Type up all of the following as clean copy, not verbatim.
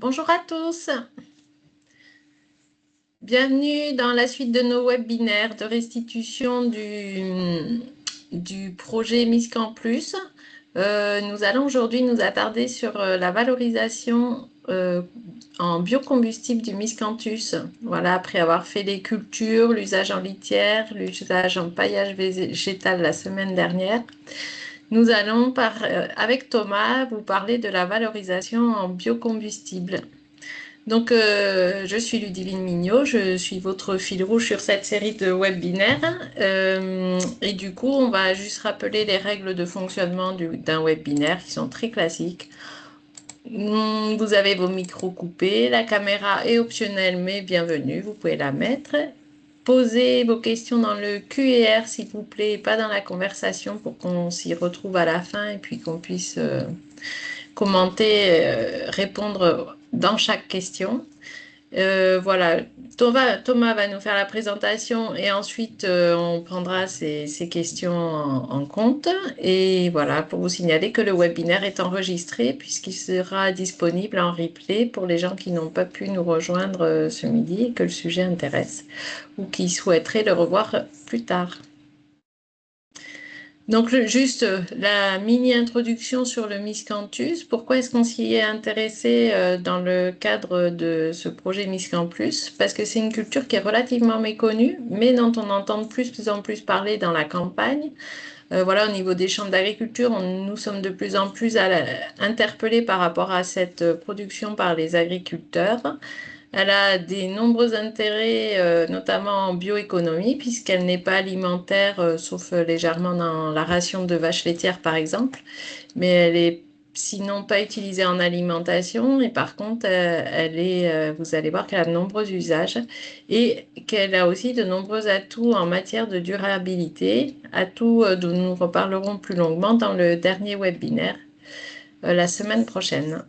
Bonjour à tous, bienvenue dans la suite de nos webinaires de restitution du projet Miscan Plus. Nous allons aujourd'hui nous attarder sur la valorisation en biocombustible du miscanthus. Voilà, après avoir fait les cultures, l'usage en litière, l'usage en paillage végétal la semaine dernière, nous allons avec Thomas vous parler de la valorisation en biocombustible. Donc, je suis Ludivine Mignot, je suis votre fil rouge sur cette série de webinaires. Et du coup, on va juste rappeler les règles de fonctionnement d'un webinaire qui sont très classiques. Vous avez vos micros coupés, la caméra est optionnelle mais bienvenue, vous pouvez la mettre. Posez vos questions dans le Q&R s'il vous plaît, et pas dans la conversation pour qu'on s'y retrouve à la fin et puis qu'on puisse commenter, répondre dans chaque question. Voilà, Thomas va nous faire la présentation et ensuite on prendra ces questions en compte. Et voilà, pour vous signaler que le webinaire est enregistré puisqu'il sera disponible en replay pour les gens qui n'ont pas pu nous rejoindre ce midi et que le sujet intéresse ou qui souhaiteraient le revoir plus tard. Donc, juste la mini-introduction sur le miscanthus. Pourquoi est-ce qu'on s'y est intéressé dans le cadre de ce projet Miscan Plus? Parce que c'est une culture qui est relativement méconnue, mais dont on entend de plus en plus parler dans la campagne. Voilà, au niveau des chambres d'agriculture, nous sommes de plus en plus interpellés par rapport à cette production par les agriculteurs. Elle a des nombreux intérêts, notamment en bioéconomie, puisqu'elle n'est pas alimentaire, sauf légèrement dans la ration de vaches laitières, par exemple. Mais elle est sinon pas utilisée en alimentation. Et par contre, vous allez voir qu'elle a de nombreux usages et qu'elle a aussi de nombreux atouts en matière de durabilité, atouts dont nous reparlerons plus longuement dans le dernier webinaire la semaine prochaine.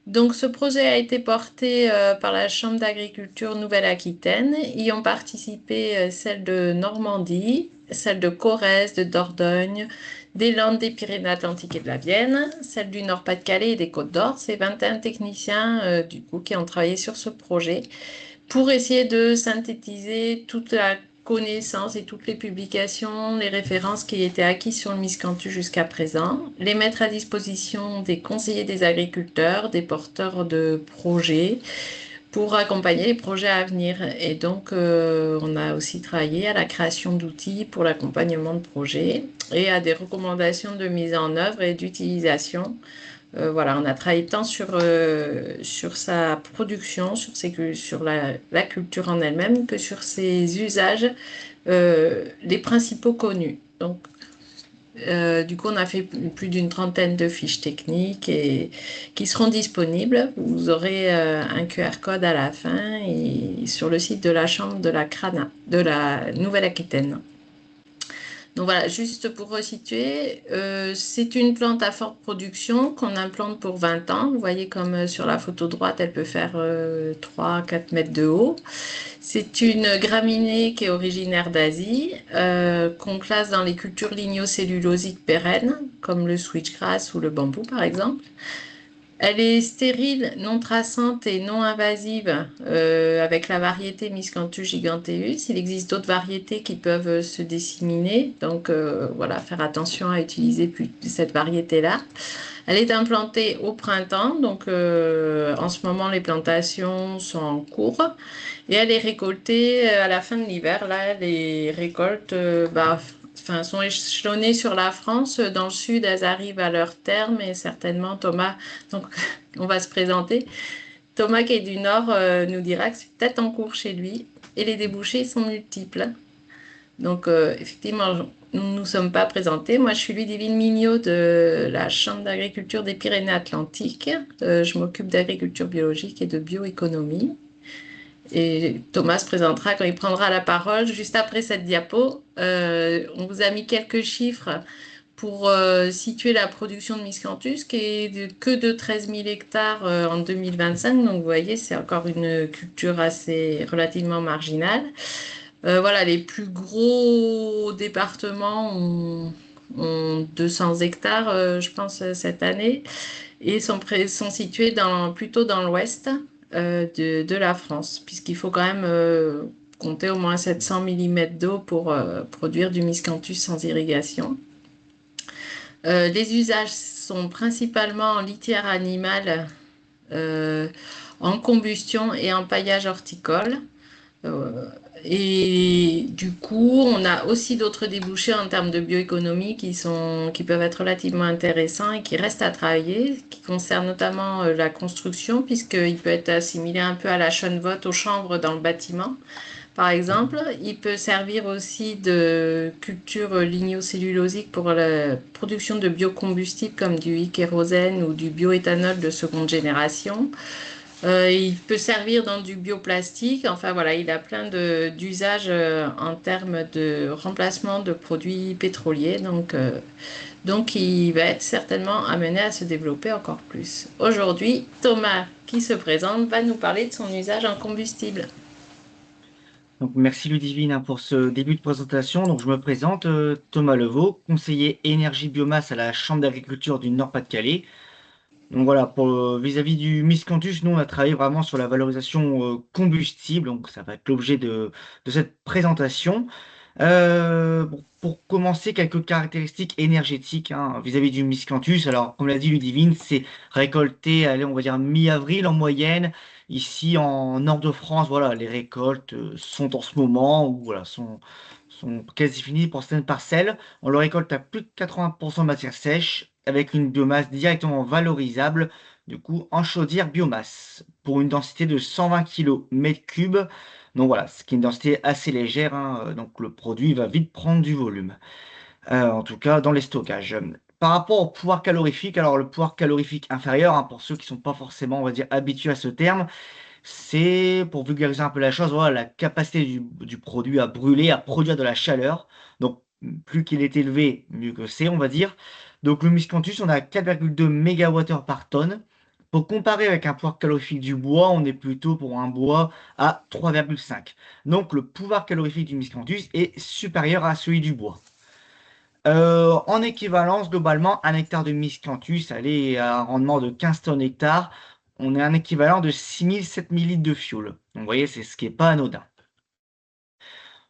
Donc, ce projet a été porté par la Chambre d'agriculture Nouvelle-Aquitaine. Y ont participé celles de Normandie, celles de Corrèze, de Dordogne, des Landes, des Pyrénées-Atlantiques et de la Vienne, celles du Nord-Pas-de-Calais et des Côtes-d'Or. C'est 21 techniciens du coup qui ont travaillé sur ce projet pour essayer de synthétiser toute la connaissance et toutes les publications, les références qui étaient acquises sur le miscanthus jusqu'à présent, les mettre à disposition des conseillers des agriculteurs, des porteurs de projets pour accompagner les projets à venir. Et donc, on a aussi travaillé à la création d'outils pour l'accompagnement de projets et à des recommandations de mise en œuvre et d'utilisation. Voilà, on a travaillé tant sur sa production, sur la culture en elle-même, que sur ses usages, les principaux connus. Donc, du coup, on a fait plus d'une trentaine de fiches techniques et qui seront disponibles. Vous aurez un QR code à la fin et sur le site de la Chambre de la CRANA, de la Nouvelle-Aquitaine. Donc voilà, juste pour resituer, c'est une plante à forte production qu'on implante pour 20 ans. Vous voyez comme sur la photo droite, elle peut faire 3-4 mètres de haut. C'est une graminée qui est originaire d'Asie, qu'on classe dans les cultures lignocellulosiques pérennes, comme le switchgrass ou le bambou par exemple. Elle est stérile, non traçante et non invasive avec la variété Miscanthus giganteus. Il existe d'autres variétés qui peuvent se disséminer, donc voilà, faire attention à utiliser cette variété-là. Elle est implantée au printemps, donc en ce moment les plantations sont en cours et elle est récoltée à la fin de l'hiver. Là, les récoltes sont échelonnées sur la France. Dans le sud, elles arrivent à leur terme et certainement Thomas, donc on va se présenter. Thomas qui est du Nord nous dira que c'est peut-être en cours chez lui et les débouchés sont multiples. Donc effectivement, nous ne nous sommes pas présentés. Moi, je suis Ludivine Mignot de la Chambre d'agriculture des Pyrénées-Atlantiques. Je m'occupe d'agriculture biologique et de bioéconomie. Et Thomas se présentera quand il prendra la parole juste après cette diapo. On vous a mis quelques chiffres pour situer la production de miscanthus, qui est que de 13 000 hectares en 2025. Donc, vous voyez, c'est encore une culture assez relativement marginale. Voilà, les plus gros départements ont 200 hectares, je pense, cette année. et sont situés plutôt dans l'ouest de la France, puisqu'il faut quand même compter au moins 700 millimètres d'eau pour produire du miscanthus sans irrigation. Les usages sont principalement en litière animale, euh, en combustion et en paillage horticole. Euh, et du coup, on a aussi d'autres débouchés en termes de bioéconomie qui peuvent être relativement intéressants et qui restent à travailler, qui concernent notamment la construction, puisqu'il peut être assimilé un peu à la chaîne-vote aux chambres dans le bâtiment. Par exemple, il peut servir aussi de culture lignocellulosique pour la production de biocombustibles comme du e-kérosène ou du bioéthanol de seconde génération. Il peut servir dans du bioplastique. Enfin voilà, il a plein d'usages en termes de remplacement de produits pétroliers. Donc, il va être certainement amené à se développer encore plus. Aujourd'hui, Thomas, qui se présente, va nous parler de son usage en combustible. Donc, merci Ludivine pour ce début de présentation. Donc, je me présente, Thomas Levaux, conseiller énergie biomasse à la Chambre d'agriculture du Nord-Pas-de-Calais. Donc voilà, vis-à-vis du miscanthus, nous on a travaillé vraiment sur la valorisation combustible, donc ça va être l'objet de cette présentation. Pour commencer, quelques caractéristiques énergétiques hein, vis-à-vis du miscanthus. Alors, comme l'a dit Ludivine, c'est récolté, allez, on va dire mi-avril en moyenne. Ici en nord de France, voilà, les récoltes sont en ce moment, ou voilà, sont quasi finies pour certaines parcelles. On le récolte à plus de 80% de matière sèche, avec une biomasse directement valorisable, du coup en chaudière biomasse, pour une densité de 120 kg/m3. Donc voilà, ce qui est une densité assez légère, hein, donc le produit va vite prendre du volume, en tout cas dans les stockages. Par rapport au pouvoir calorifique, alors le pouvoir calorifique inférieur, hein, pour ceux qui ne sont pas forcément, on va dire, habitués à ce terme, c'est, pour vulgariser un peu la chose, voilà, la capacité du produit à brûler, à produire de la chaleur. Donc, plus qu'il est élevé, mieux que c'est, on va dire. Donc, le miscanthus, on a 4,2 MWh par tonne. Pour comparer avec un pouvoir calorifique du bois, on est plutôt pour un bois à 3,5. Donc, le pouvoir calorifique du miscanthus est supérieur à celui du bois. En équivalence, globalement, un hectare de miscanthus, allez, à un rendement de 15 tonnes hectare, on est un équivalent de 6 000-7 000 litres de fioul. Donc, vous voyez, c'est ce qui n'est pas anodin.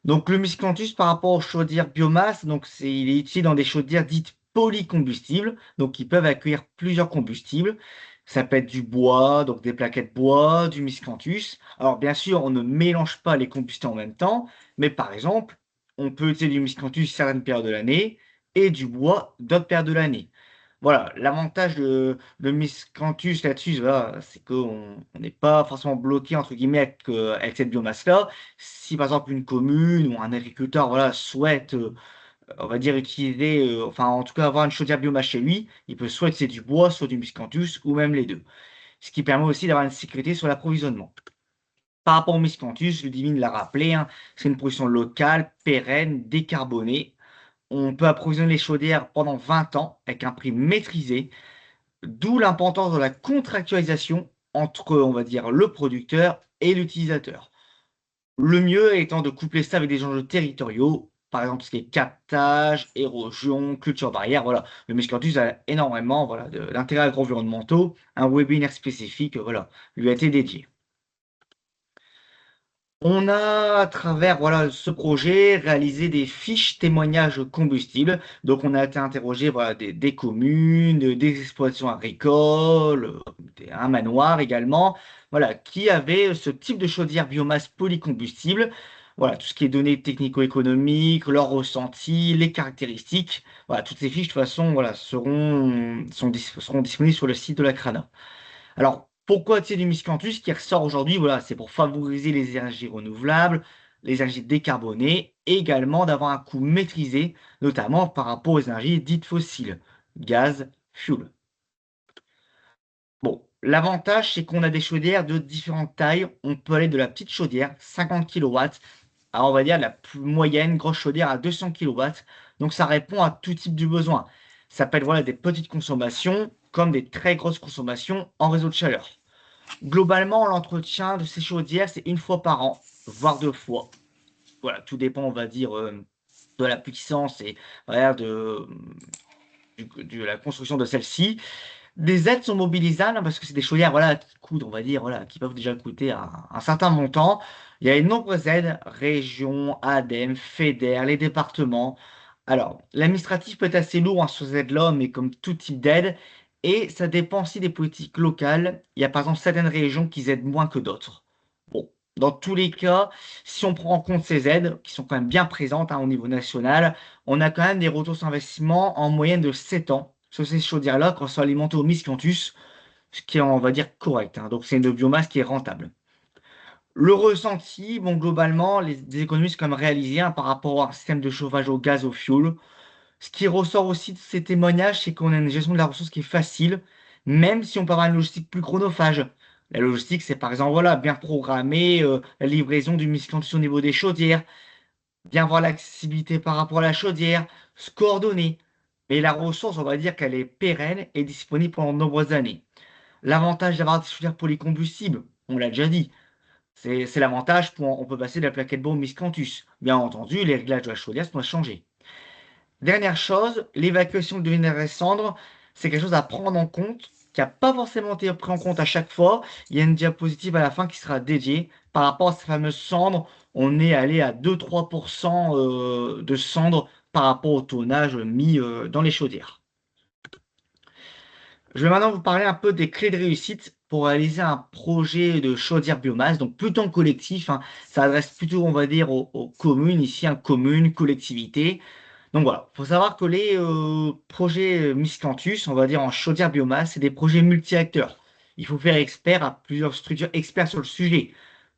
Donc, le miscanthus, par rapport aux chaudières biomasse, il est utilisé dans des chaudières dites polycombustibles, donc qui peuvent accueillir plusieurs combustibles. Ça peut être du bois, donc des plaquettes bois, du miscanthus. Alors, bien sûr, on ne mélange pas les combustions en même temps, mais par exemple, on peut utiliser du miscanthus certaines périodes de l'année et du bois d'autres périodes de l'année. Voilà, l'avantage de miscanthus là-dessus, voilà, c'est qu'on n'est pas forcément bloqué entre guillemets avec cette biomasse-là. Si par exemple une commune ou un agriculteur voilà, souhaite, on va dire, utiliser, enfin en tout cas avoir une chaudière biomasse chez lui, il peut soit utiliser du bois, soit du miscanthus, ou même les deux. Ce qui permet aussi d'avoir une sécurité sur l'approvisionnement. Par rapport au miscanthus, Ludivine l'a rappelé, hein, c'est une production locale, pérenne, décarbonée. On peut approvisionner les chaudières pendant 20 ans avec un prix maîtrisé, d'où l'importance de la contractualisation entre, on va dire, le producteur et l'utilisateur. Le mieux étant de coupler ça avec des enjeux territoriaux, par exemple ce qui est captage, érosion, culture barrière, voilà. Le Miscanthus a énormément voilà, d'intérêts agro-environnementaux. Un webinaire spécifique voilà, lui a été dédié. On a, à travers voilà, ce projet, réalisé des fiches témoignages combustibles. Donc, on a été interrogé voilà, des communes, des exploitations agricoles, un manoir également, voilà, qui avaient ce type de chaudière biomasse polycombustible. Voilà, tout ce qui est données technico-économiques, leur ressenti, les caractéristiques. Voilà, toutes ces fiches, de toute façon, voilà, seront disponibles sur le site de la CRADA. Alors, pourquoi du miscanthus qui ressort aujourd'hui? Voilà, c'est pour favoriser les énergies renouvelables, les énergies décarbonées, et également d'avoir un coût maîtrisé, notamment par rapport aux énergies dites fossiles, gaz, fuel. Bon, l'avantage, c'est qu'on a des chaudières de différentes tailles. On peut aller de la petite chaudière, 50 kW, à on va dire la plus moyenne, grosse chaudière à 200 kW. Donc, ça répond à tout type de besoin. Ça peut être voilà, des petites consommations comme des très grosses consommations en réseau de chaleur. Globalement, l'entretien de ces chaudières, c'est une fois par an, voire deux fois. Voilà, tout dépend, on va dire, de la puissance et voilà, de la construction de celle-ci. Des aides sont mobilisables hein, parce que c'est des chaudières voilà, qui coûtent, on va dire, voilà, qui peuvent déjà coûter un certain montant. Il y a de nombreuses aides, régions, ADEME, FEDER, les départements. Alors, l'administratif peut être assez lourd hein, sur ces aides-là, mais comme tout type d'aide, et ça dépend aussi des politiques locales. Il y a par exemple certaines régions qui aident moins que d'autres. Bon, dans tous les cas, si on prend en compte ces aides, qui sont quand même bien présentes hein, au niveau national, on a quand même des retours sur investissement en moyenne de 7 ans sur ces chaudières-là quand elles sont alimentées au miscanthus, ce qui est, on va dire, correct, hein. Donc, c'est une biomasse qui est rentable. Le ressenti, bon, globalement, des économies sont quand même réalisées hein, par rapport à un système de chauffage au gaz, au fioul. Ce qui ressort aussi de ces témoignages, c'est qu'on a une gestion de la ressource qui est facile, même si on peut avoir une logistique plus chronophage. La logistique, c'est par exemple voilà, bien programmer la livraison du miscanthus au niveau des chaudières, bien voir l'accessibilité par rapport à la chaudière, se coordonner. Mais la ressource, on va dire qu'elle est pérenne et disponible pendant de nombreuses années. L'avantage d'avoir des chaudières polycombustibles, on l'a déjà dit, c'est l'avantage pour on peut passer de la plaquette bombe miscanthus. Bien entendu, les réglages de la chaudière doivent changer. Dernière chose, l'évacuation de minerais cendres, c'est quelque chose à prendre en compte, qui n'a pas forcément été pris en compte à chaque fois. Il y a une diapositive à la fin qui sera dédiée. Par rapport à ces fameuses cendres, on est allé à 2-3% de cendres par rapport au tonnage mis dans les chaudières. Je vais maintenant vous parler un peu des clés de réussite pour réaliser un projet de chaudière biomasse, donc plutôt en collectif, hein. Ça adresse plutôt, on va dire, aux communes, ici, hein, communes, collectivités. Donc voilà, il faut savoir que les projets Miscanthus, on va dire en chaudière biomasse, c'est des projets multi-acteurs. Il faut faire expert à plusieurs structures experts sur le sujet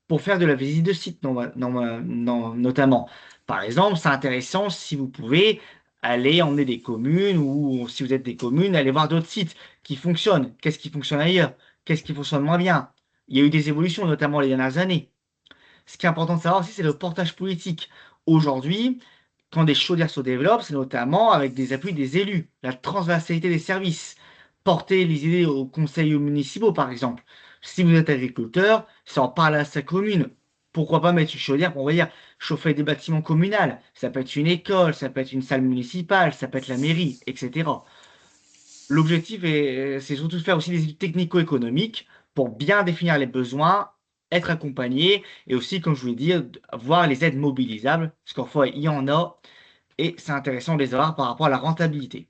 pour faire de la visite de site notamment. Par exemple, c'est intéressant si vous pouvez aller emmener des communes ou si vous êtes des communes, aller voir d'autres sites qui fonctionnent. Qu'est-ce qui fonctionne ailleurs? Qu'est-ce qui fonctionne moins bien? Il y a eu des évolutions, notamment les dernières années. Ce qui est important de savoir aussi, c'est le portage politique. Aujourd'hui, quand des chaudières se développent, c'est notamment avec des appuis des élus, la transversalité des services, porter les idées aux conseils municipaux, par exemple. Si vous êtes agriculteur, ça en parle à sa commune. Pourquoi pas mettre une chaudière pour, on va dire, chauffer des bâtiments communaux? Ça peut être une école, ça peut être une salle municipale, ça peut être la mairie, etc. L'objectif c'est surtout de faire aussi des études technico-économiques pour bien définir les besoins, être accompagné et aussi, comme je vous l'ai dit, voir les aides mobilisables, parce qu'en fait, il y en a et c'est intéressant de les avoir par rapport à la rentabilité.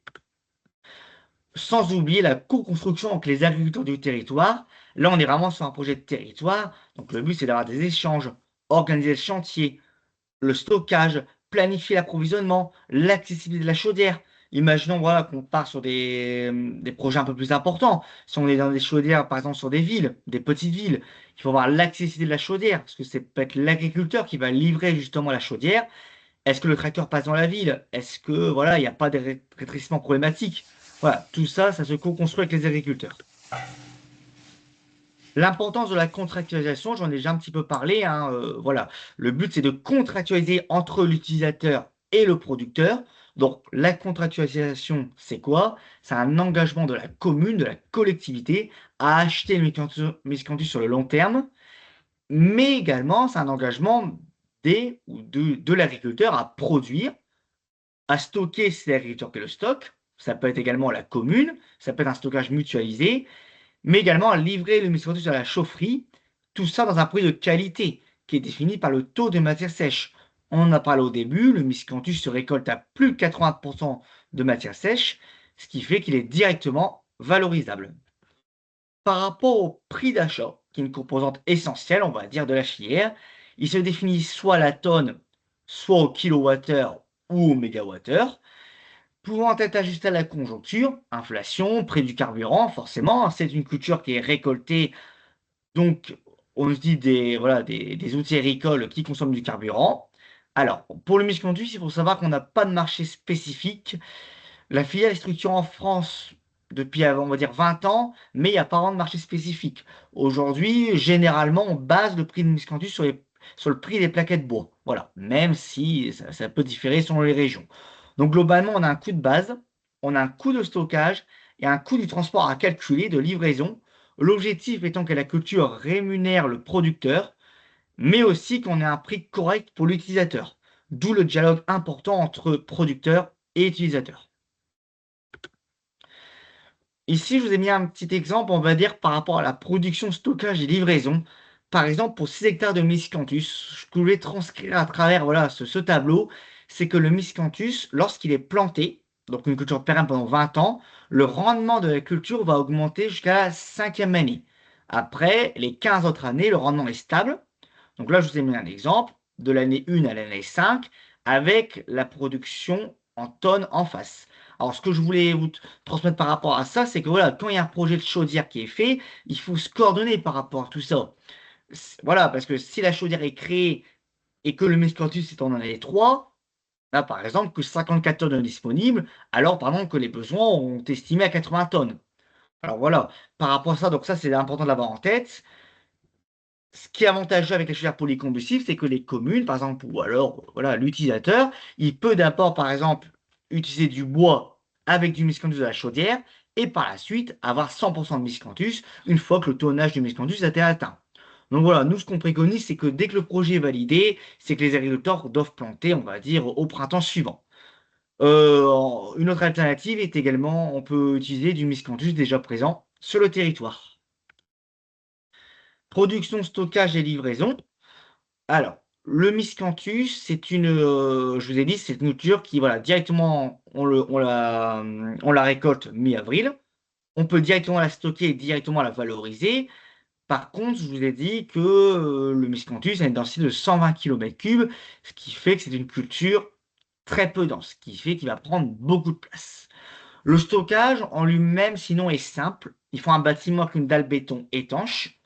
Sans oublier la co-construction avec les agriculteurs du territoire. Là, on est vraiment sur un projet de territoire. Donc, le but, c'est d'avoir des échanges, organiser le chantier, le stockage, planifier l'approvisionnement, l'accessibilité de la chaudière. Imaginons voilà, qu'on part sur des projets un peu plus importants. Si on est dans des chaudières, par exemple, sur des villes, des petites villes, il faut avoir l'accessibilité de la chaudière, parce que c'est peut-être l'agriculteur qui va livrer justement la chaudière. Est-ce que le tracteur passe dans la ville? Est-ce que voilà, il n'y a pas de rétrécissement problématique? Voilà, tout ça, ça se co-construit avec les agriculteurs. L'importance de la contractualisation, j'en ai déjà un petit peu parlé, hein, voilà. Le but, c'est de contractualiser entre l'utilisateur et le producteur. Donc, la contractualisation, c'est quoi? C'est un engagement de la commune, de la collectivité, à acheter le miscanthus sur le long terme, mais également, c'est un engagement de l'agriculteur à produire, à stocker, si c'est l'agriculteur qui le stocke. Ça peut être également la commune, ça peut être un stockage mutualisé, mais également à livrer le miscanthus à la chaufferie, tout ça dans un produit de qualité qui est défini par le taux de matière sèche. On en a parlé au début, le miscanthus se récolte à plus de 80% de matière sèche, ce qui fait qu'il est directement valorisable. Par rapport au prix d'achat, qui est une composante essentielle, on va dire, de la filière, il se définit soit à la tonne, soit au kilowattheure ou au mégawattheure, pouvant être ajusté à la conjoncture, inflation, prix du carburant, forcément, c'est une culture qui est récoltée, donc on se dit voilà, des outils agricoles qui consomment du carburant. Alors, pour le miscanthus, il faut savoir qu'on n'a pas de marché spécifique. La filière est structurée en France depuis, on va dire, 20 ans, mais il n'y a pas vraiment de marché spécifique. Aujourd'hui, généralement, on base le prix de miscanthus sur le prix des plaquettes bois. Voilà, même si ça peut différer selon les régions. Donc globalement, on a un coût de base, on a un coût de stockage et un coût du transport à calculer, de livraison. L'objectif étant que la culture rémunère le producteur, mais aussi qu'on ait un prix correct pour l'utilisateur. D'où le dialogue important entre producteur et utilisateur. Ici, je vous ai mis un petit exemple, on va dire, par rapport à la production, stockage et livraison. Par exemple, pour 6 hectares de miscanthus, ce que je voulais transcrire à travers voilà, ce tableau, c'est que le miscanthus, lorsqu'il est planté, donc une culture pérenne pendant 20 ans, le rendement de la culture va augmenter jusqu'à la cinquième année. Après, les 15 autres années, le rendement est stable. Donc là, je vous ai mis un exemple de l'année 1 à l'année 5 avec la production en tonnes en face. Alors, ce que je voulais vous transmettre par rapport à ça, c'est que voilà, quand il y a un projet de chaudière qui est fait, il faut se coordonner par rapport à tout ça. Voilà, parce que si la chaudière est créée et que le miscanthus est en année 3, là, par exemple, que 54 tonnes sont disponibles, alors, par exemple, que les besoins ont estimé à 80 tonnes. Alors voilà, par rapport à ça, donc ça, c'est important de l'avoir en tête. Ce qui est avantageux avec les chaudières polycombustibles, c'est que les communes, par exemple, ou alors voilà, l'utilisateur, il peut d'abord, par exemple, utiliser du bois avec du miscanthus de la chaudière et par la suite avoir 100% de miscanthus une fois que le tonnage du miscanthus a été atteint. Donc voilà, nous ce qu'on préconise, c'est que dès que le projet est validé, c'est que les agriculteurs doivent planter, on va dire, au printemps suivant. Une autre alternative est également, on peut utiliser du miscanthus déjà présent sur le territoire. Production, stockage et livraison. Alors, le miscanthus, je vous ai dit, c'est une culture qui, voilà, directement, on la récolte mi-avril. On peut directement la stocker et directement la valoriser. Par contre, je vous ai dit que le miscanthus a une densité de 120 km3, ce qui fait que c'est une culture très peu dense, ce qui fait qu'il va prendre beaucoup de place. Le stockage en lui-même, sinon, est simple. Il faut un bâtiment avec une dalle béton étanche.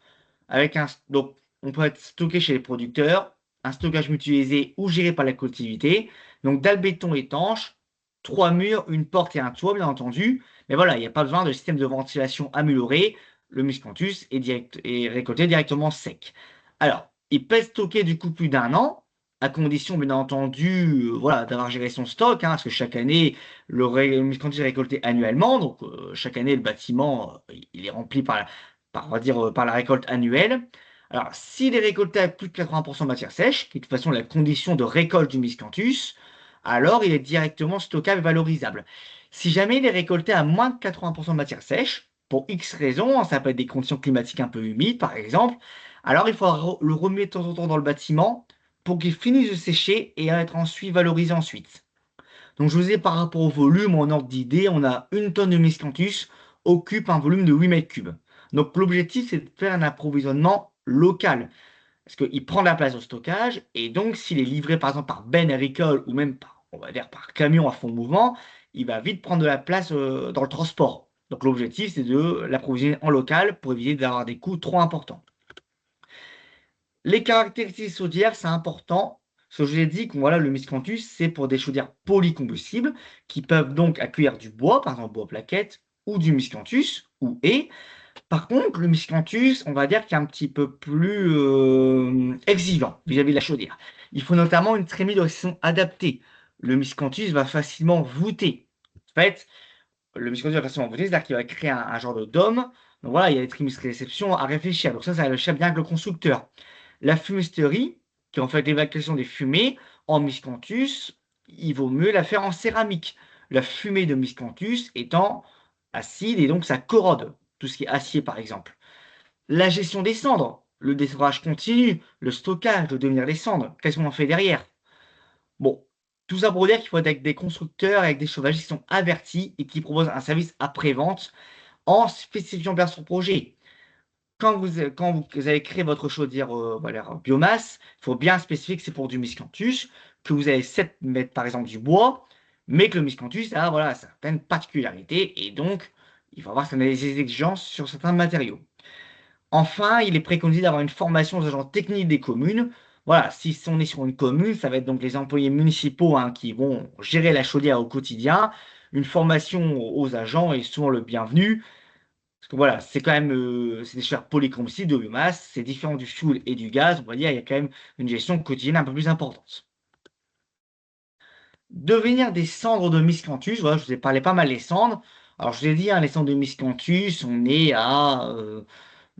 Donc, on peut être stocké chez les producteurs, un stockage mutualisé ou géré par la collectivité. Donc, dalle béton étanche, 3 murs, une porte et un toit, bien entendu. Mais voilà, il n'y a pas besoin de système de ventilation amélioré. Le miscanthus est récolté directement sec. Alors, il peut être stocké du coup plus d'un an, à condition, bien entendu, voilà, d'avoir géré son stock, hein, parce que chaque année, le miscanthus est récolté annuellement. Donc, chaque année, le bâtiment, il est rempli on va dire, par la récolte annuelle. Alors, s'il est récolté à plus de 80% de matière sèche, qui est de toute façon la condition de récolte du miscanthus, alors il est directement stockable et valorisable. Si jamais il est récolté à moins de 80% de matière sèche, pour X raisons, hein, ça peut être des conditions climatiques un peu humides par exemple, alors il faudra le remettre de temps en temps dans le bâtiment pour qu'il finisse de sécher et être ensuite valorisé ensuite. Donc je vous ai par rapport au volume, en ordre d'idée, on a une tonne de miscanthus occupe un volume de 8 mètres cubes. Donc l'objectif, c'est de faire un approvisionnement local, parce qu'il prend de la place au stockage, et donc s'il est livré par exemple par benne agricole ou même par, on va dire, par camion à fond de mouvement, il va vite prendre de la place dans le transport. Donc l'objectif, c'est de l'approvisionner en local pour éviter d'avoir des coûts trop importants. Les caractéristiques chaudières, c'est important. Ce que je l'ai dit, que voilà, le miscanthus, c'est pour des chaudières polycombustibles qui peuvent donc accueillir du bois, par exemple bois plaquette, ou du miscanthus, ou et. Par contre, le miscanthus, on va dire qu'il est un petit peu plus exigeant vis-à-vis de la chaudière. Il faut notamment une trémie de réception adaptée. Le miscanthus va facilement voûter. En fait, le miscanthus va facilement voûter, c'est-à-dire qu'il va créer un genre de dôme. Donc voilà, il y a des trémies de réception à réfléchir. Donc ça va réfléchir bien avec le constructeur. La fumisterie, qui est en fait l'évacuation des fumées, en miscanthus, il vaut mieux la faire en céramique. La fumée de miscanthus étant acide et donc ça corrode, tout ce qui est acier par exemple. La gestion des cendres, le dessobrage continu, le stockage de devenir des cendres, qu'est-ce qu'on en fait derrière? Bon, tout ça pour dire qu'il faut être avec des constructeurs, avec des chauffagistes qui sont avertis et qui proposent un service après-vente en spécifiant bien son projet. Quand vous allez créer votre chaudière voilà, biomasse, il faut bien spécifier que c'est pour du miscanthus, que vous allez 7 mettre par exemple du bois, mais que le miscanthus a voilà, certaines particularités et donc il faut avoir certaines exigences sur certains matériaux. Enfin, il est préconisé d'avoir une formation aux agents techniques des communes. Voilà, si on est sur une commune, ça va être donc les employés municipaux hein, qui vont gérer la chaudière au quotidien. Une formation aux agents est souvent le bienvenu. Parce que voilà, c'est quand même c'est des chaudières polycombustibles de biomasse, c'est différent du fioul et du gaz. On va dire il y a quand même une gestion quotidienne un peu plus importante. Devenir des cendres de miscanthus, voilà, je vous ai parlé pas mal des cendres. Alors je vous ai dit, hein, les cendres de miscanthus, on est à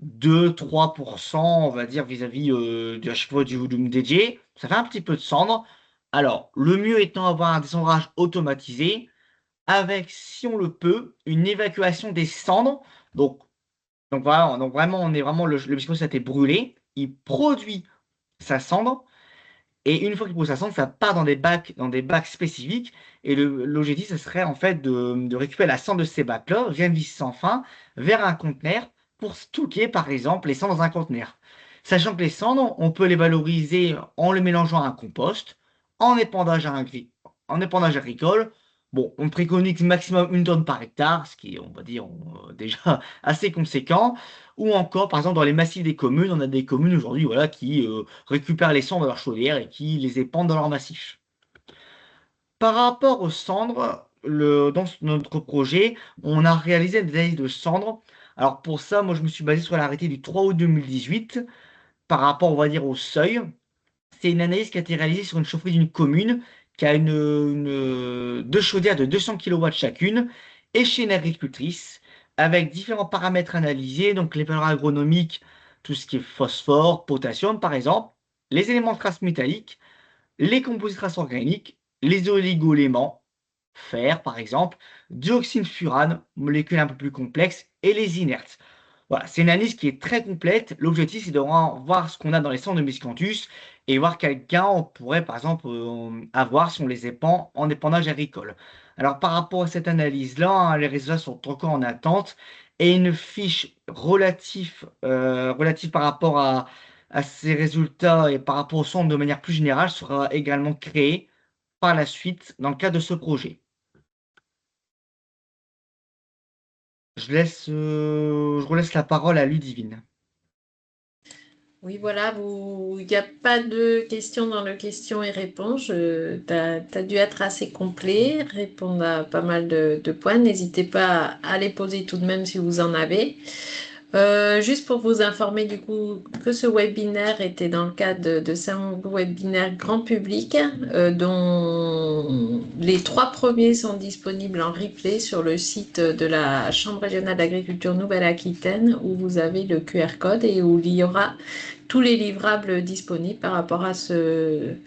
2-3%, on va dire, vis-à-vis de à chaque fois du volume dédié. Ça fait un petit peu de cendre. Alors, le mieux étant d'avoir un descendrage automatisé. avec, si on le peut, une évacuation des cendres. Donc, voilà, donc vraiment, on est vraiment le miscanthus a été brûlé, il produit sa cendre et une fois qu'il produit sa cendre, ça part dans des bacs spécifiques et l'objectif, ce serait en fait de récupérer la cendre de ces bacs-là, via une vis sans fin, vers un conteneur pour stocker, par exemple, les cendres dans un conteneur. Sachant que les cendres, on peut les valoriser en le mélangeant à un compost, en épandage, en épandage agricole. Bon, on préconise maximum 1 tonne par hectare, ce qui est, on va dire, déjà assez conséquent. Ou encore, par exemple, dans les massifs des communes, on a des communes aujourd'hui voilà, qui récupèrent les cendres de leur chaudière et qui les épandent dans leur massif. Par rapport aux cendres, notre projet, on a réalisé des analyses de cendres. Alors pour ça, moi je me suis basé sur l'arrêté du 3 août 2018 par rapport, on va dire, au seuil. C'est une analyse qui a été réalisée sur une chaufferie d'une commune qui a deux chaudières de 200 kW chacune et chez une agricultrice avec différents paramètres analysés, donc les valeurs agronomiques, tout ce qui est phosphore, potassium par exemple, les éléments de trace métalliques, les composés traces organiques, les oligo-éléments, fer par exemple, dioxyne furane, molécule un peu plus complexe, et les inertes. Voilà, c'est une analyse qui est très complète. L'objectif, c'est de voir ce qu'on a dans les cendres de miscanthus et voir quel gain on pourrait, par exemple, avoir si on les épand en épandage agricole. Alors, par rapport à cette analyse-là, hein, les résultats sont encore en attente et une fiche relative par rapport à ces résultats et par rapport au centre de manière plus générale sera également créée par la suite dans le cadre de ce projet. Je relaisse la parole à Ludivine. Oui, voilà, il n'y a pas de questions dans le questions et réponses. Tu as dû être assez complet, répondre à pas mal de points. N'hésitez pas à les poser tout de même si vous en avez. Juste pour vous informer du coup que ce webinaire était dans le cadre de 5 webinaires grand public, dont les 3 premiers sont disponibles en replay sur le site de la Chambre régionale d'agriculture Nouvelle-Aquitaine, où vous avez le QR code et où il y aura tous les livrables disponibles par rapport à ce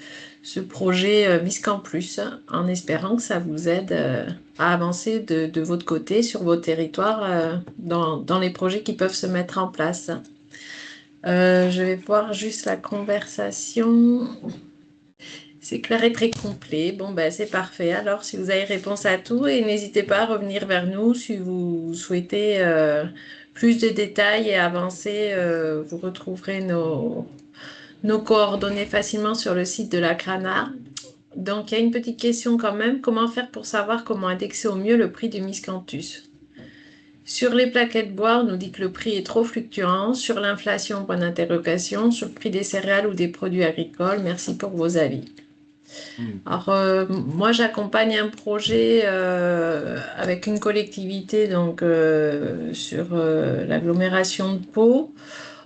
projet Miscan Plus, en espérant que ça vous aide à avancer de votre côté sur vos territoires dans les projets qui peuvent se mettre en place. Je vais voir juste la conversation. C'est clair et très complet. Bon, ben, c'est parfait. Alors, si vous avez réponse à tout, et n'hésitez pas à revenir vers nous si vous souhaitez plus de détails et avancer. Vous retrouverez nos coordonnées facilement sur le site de la CRANA. Donc, il y a une petite question quand même. Comment faire pour savoir comment indexer au mieux le prix du miscanthus? Sur les plaquettes bois, on nous dit que le prix est trop fluctuant. Sur l'inflation, point d'interrogation. Sur le prix des céréales ou des produits agricoles, merci pour vos avis. Hmm. Alors, moi, j'accompagne un projet avec une collectivité donc, sur l'agglomération de Pau.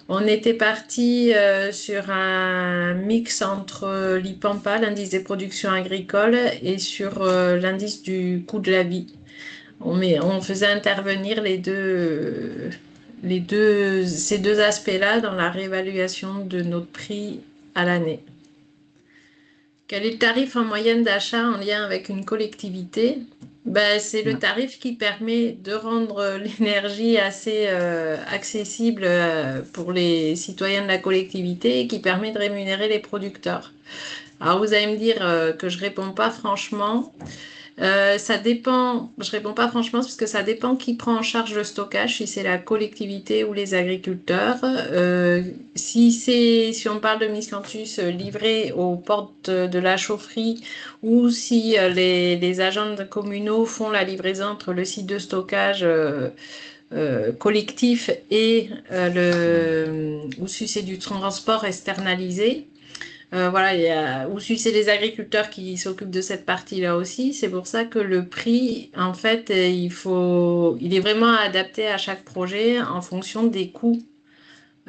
On était parti sur un mix entre l'IPAMPA, l'indice des productions agricoles, et sur l'indice du coût de la vie. On faisait intervenir ces deux aspects-là dans la réévaluation de notre prix à l'année. Quel est le tarif en moyenne d'achat en lien avec une collectivité? Ben, c'est le Hmm. tarif qui permet de rendre l'énergie assez accessible pour les citoyens de la collectivité et qui permet de rémunérer les producteurs. Alors vous allez me dire que je réponds pas franchement. Ça dépend, je réponds pas franchement parce que ça dépend qui prend en charge le stockage, si c'est la collectivité ou les agriculteurs. Si on parle de miscanthus livré aux portes de la chaufferie ou si les agents communaux font la livraison entre le site de stockage collectif et ou si c'est du transport externalisé. Voilà, ou si c'est les agriculteurs qui s'occupent de cette partie-là aussi, c'est pour ça que le prix, en fait, il est vraiment adapté à chaque projet en fonction des coûts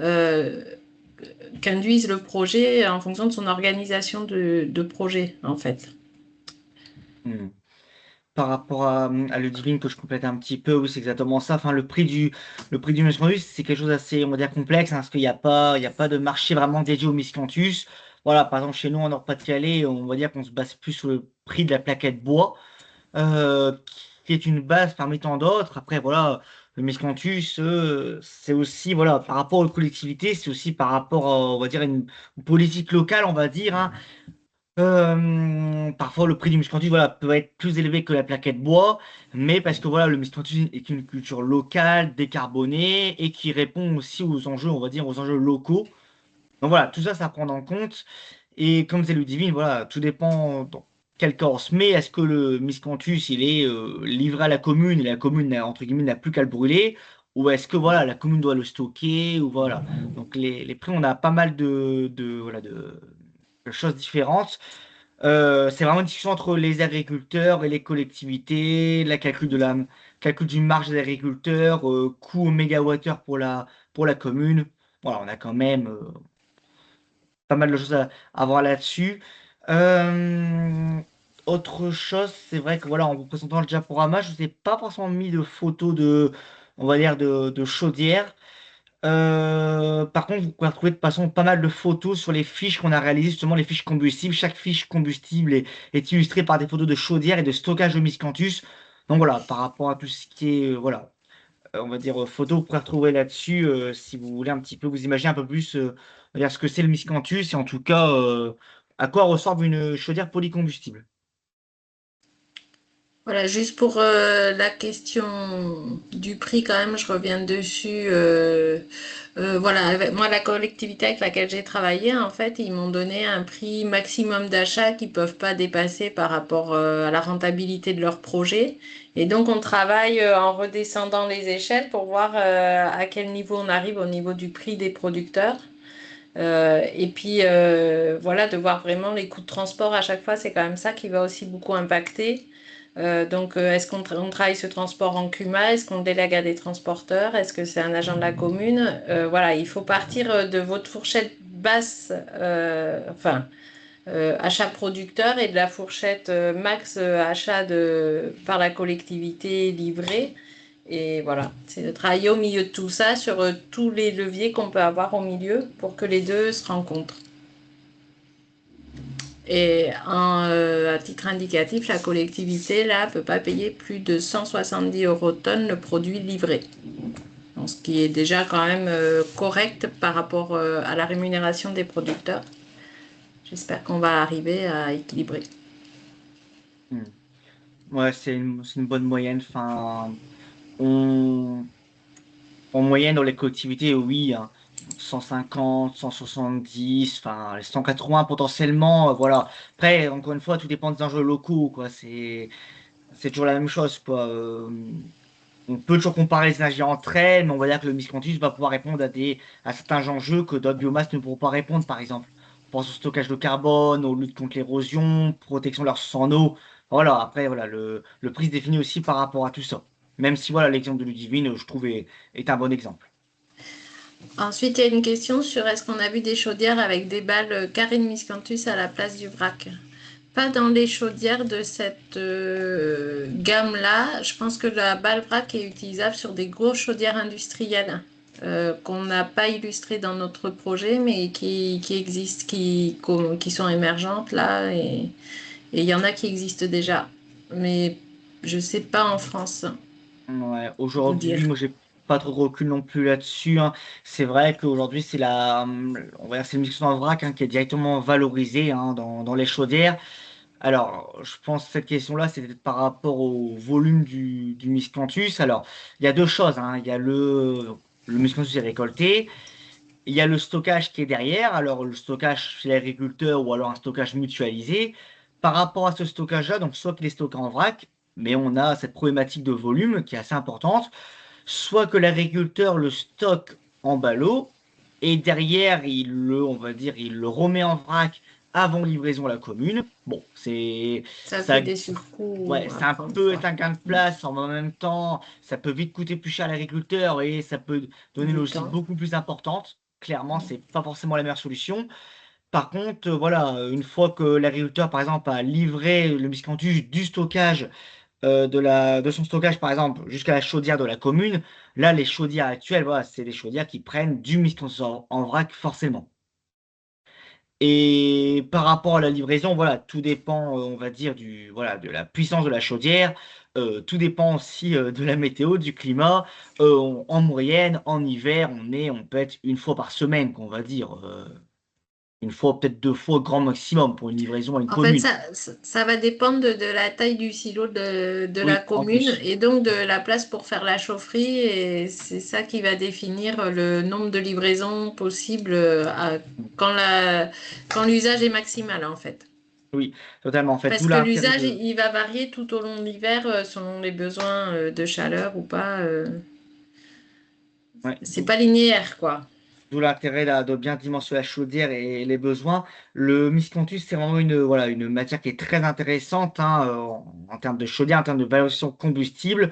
euh, qu'induise le projet, en fonction de son organisation de projet, en fait. Hmm. Par rapport à Ludivine, que je complète un petit peu, oui, c'est exactement ça. Enfin, le prix du miscanthus, c'est quelque chose d'assez, on va dire, complexe, hein, parce qu'il y a pas de marché vraiment dédié au miscanthus. Voilà, par exemple, chez nous, en Nord-Pas-de-Calais, on va dire qu'on se base plus sur le prix de la plaquette bois. qui est une base parmi tant d'autres. Après, voilà, le miscanthus, c'est aussi, voilà, par rapport aux collectivités, c'est aussi par rapport, on va dire, une politique locale, on va dire, hein. Parfois, le prix du miscanthus, voilà, peut être plus élevé que la plaquette bois, mais parce que voilà, le miscanthus est une culture locale, décarbonée, et qui répond aussi aux enjeux, on va dire, aux enjeux locaux. Donc voilà, tout ça, ça à prendre en compte. Et comme c'est Ludivine, voilà, tout dépend dans quel cas on se met. Est-ce que le miscanthus, il est livré à la commune et la commune, entre guillemets, n'a plus qu'à le brûler? Ou est-ce que voilà, la commune doit le stocker? Ou voilà. Donc les prix, on a pas mal voilà, de choses différentes. C'est vraiment une discussion entre les agriculteurs et les collectivités, calcul d'une marge des agriculteurs, coût au mégawattheure pour la commune. Voilà, on a quand même pas mal de choses à voir là-dessus. Euh, Autre chose, c'est vrai que voilà, en vous présentant le diaporama, je vous ai pas forcément mis de photos on va dire, de chaudières. Par contre, vous pouvez retrouver de toute façon pas mal de photos sur les fiches qu'on a réalisées, justement les fiches combustibles. Chaque fiche combustible est illustrée par des photos de chaudières et de stockage de miscanthus. Donc voilà, par rapport à tout ce qui est, voilà, on va dire, photo, vous pourrez retrouver là-dessus si vous voulez un petit peu vous imaginer un peu plus on va dire, ce que c'est le miscanthus et en tout cas à quoi ressemble une chaudière polycombustible. Voilà, juste pour la question du prix, quand même, je reviens dessus. Voilà, moi, la collectivité avec laquelle j'ai travaillé, en fait, ils m'ont donné un prix maximum d'achat qu'ils ne peuvent pas dépasser par rapport à la rentabilité de leur projet. Et donc, on travaille en redescendant les échelles pour voir à quel niveau on arrive au niveau du prix des producteurs. Et puis, voilà, de voir vraiment les coûts de transport à chaque fois, c'est quand même ça qui va aussi beaucoup impacter. Est-ce on travaille ce transport en CUMA? Est-ce qu'on le délègue à des transporteurs? Est-ce que c'est un agent de la commune? Voilà, il faut partir de votre fourchette basse, achat producteur et de la fourchette max achat par la collectivité livrée. Et voilà, c'est de travailler au milieu de tout ça sur tous les leviers qu'on peut avoir au milieu pour que les deux se rencontrent. Et à titre indicatif, la collectivité, là, ne peut pas payer plus de 170 euros tonne le produit livré. Donc, ce qui est déjà quand même correct par rapport à la rémunération des producteurs. J'espère qu'on va arriver à équilibrer. Hmm. Ouais, c'est une bonne moyenne. Enfin, on, en moyenne, dans les collectivités, oui, hein, 150, 170, enfin, les 180 potentiellement, voilà. Après, encore une fois, tout dépend des enjeux locaux, quoi. C'est toujours la même chose, quoi. On peut toujours comparer les énergies entre elles, mais on va dire que le miscanthus va pouvoir répondre à certains enjeux que d'autres biomasses ne pourront pas répondre, par exemple. On pense au stockage de carbone, aux luttes contre l'érosion, protection de la ressources en eau. Voilà, après, voilà, le prix se définit aussi par rapport à tout ça. Même si, voilà, l'exemple de Ludivine, je trouve, est un bon exemple. Ensuite, il y a une question sur est-ce qu'on a vu des chaudières avec des balles carrées de miscanthus à la place du vrac? Pas dans les chaudières de cette gamme-là. Je pense que la balle vrac est utilisable sur des grosses chaudières industrielles qu'on n'a pas illustrées dans notre projet, mais qui existent, qui sont émergentes là. Et il y en a qui existent déjà. Mais je ne sais pas en France Ouais, vous dire. aujourd'hui, moi, j'ai pas trop de recul non plus là-dessus, hein. C'est vrai qu'aujourd'hui, on va dire, c'est une mixtion en vrac, hein, qui est directement valorisée, hein, dans les chaudières. Alors, je pense que cette question-là, c'est peut-être par rapport au volume du miscanthus. Alors, il y a deux choses, hein. Il y a le miscanthus est récolté, il y a le stockage qui est derrière. Alors, le stockage chez l'agriculteur ou alors un stockage mutualisé. Par rapport à ce stockage-là, donc soit qu'il est stocké en vrac, mais on a cette problématique de volume qui est assez importante, soit que l'agriculteur le stocke en ballot et derrière, on va dire, il le remet en vrac avant livraison à la commune. Bon, Ça ça, fait des surcoûts ouais, à c'est un prendre. peu Ouais. être un gain de place, en même temps, ça peut vite coûter plus cher à l'agriculteur et ça peut donner une Du logistique temps. beaucoup plus importante. Clairement, c'est pas forcément la meilleure solution. Par contre, voilà, une fois que l'agriculteur, par exemple, a livré le miscanthus du stockage de son stockage, par exemple, jusqu'à la chaudière de la commune, là, les chaudières actuelles, voilà, c'est des chaudières qui prennent du miscanthus en vrac, forcément. Et par rapport à la livraison, voilà, tout dépend, on va dire, voilà, de la puissance de la chaudière. Tout dépend aussi de la météo, du climat. En moyenne, en hiver, on peut être une fois par semaine, qu'on va dire. Une fois, peut-être 2 fois, grand maximum, pour une livraison à une En fait, commune. ça va dépendre de la taille du silo de la Oui, en commune plus. et donc de la place pour faire la chaufferie. Et c'est ça qui va définir le nombre de livraisons possibles quand l'usage est maximal, en fait. Oui, totalement. En fait, Parce d'où que l'intérêt l'usage, de il va varier tout au long de l'hiver selon les besoins de chaleur ou pas. ouais, C'est pas linéaire, quoi. d'où l'intérêt là, de bien dimensionner la chaudière et les besoins. Le miscanthus, c'est vraiment voilà, une matière qui est très intéressante, hein, en termes de chaudière, en termes de valorisation combustible,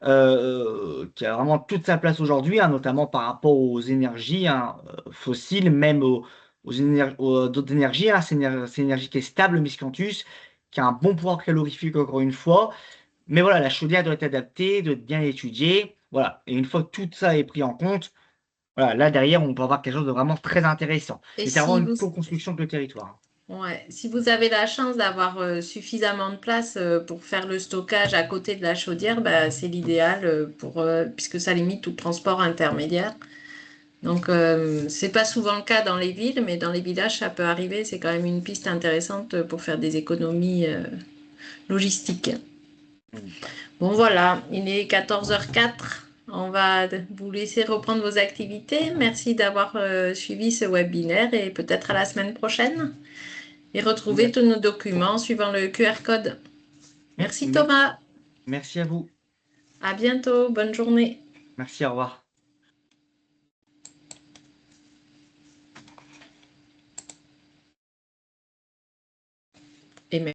qui a vraiment toute sa place aujourd'hui, hein, notamment par rapport aux énergies, hein, fossiles, même aux d'autres énergies, hein. C'est une énergie qui est stable, le miscanthus, qui a un bon pouvoir calorifique, encore une fois. Mais voilà, la chaudière doit être adaptée, doit être bien étudiée. Voilà, et une fois que tout ça est pris en compte, voilà, là derrière, on peut avoir quelque chose de vraiment très intéressant. Et Mais c'est vraiment si une vous, co-construction de le territoire. Ouais, si vous avez la chance d'avoir suffisamment de place pour faire le stockage à côté de la chaudière, bah, c'est l'idéal puisque ça limite tout transport intermédiaire. Donc, c'est pas souvent le cas dans les villes, mais dans les villages, ça peut arriver. C'est quand même une piste intéressante pour faire des économies logistiques. Mm. Bon, voilà, il est 14h04. On va vous laisser reprendre vos activités. Merci d'avoir suivi ce webinaire et peut-être à la semaine prochaine. Et retrouver Me- tous nos documents suivant le QR code. Merci me- Thomas. Merci à vous. À bientôt. Bonne journée. Merci, au revoir. Et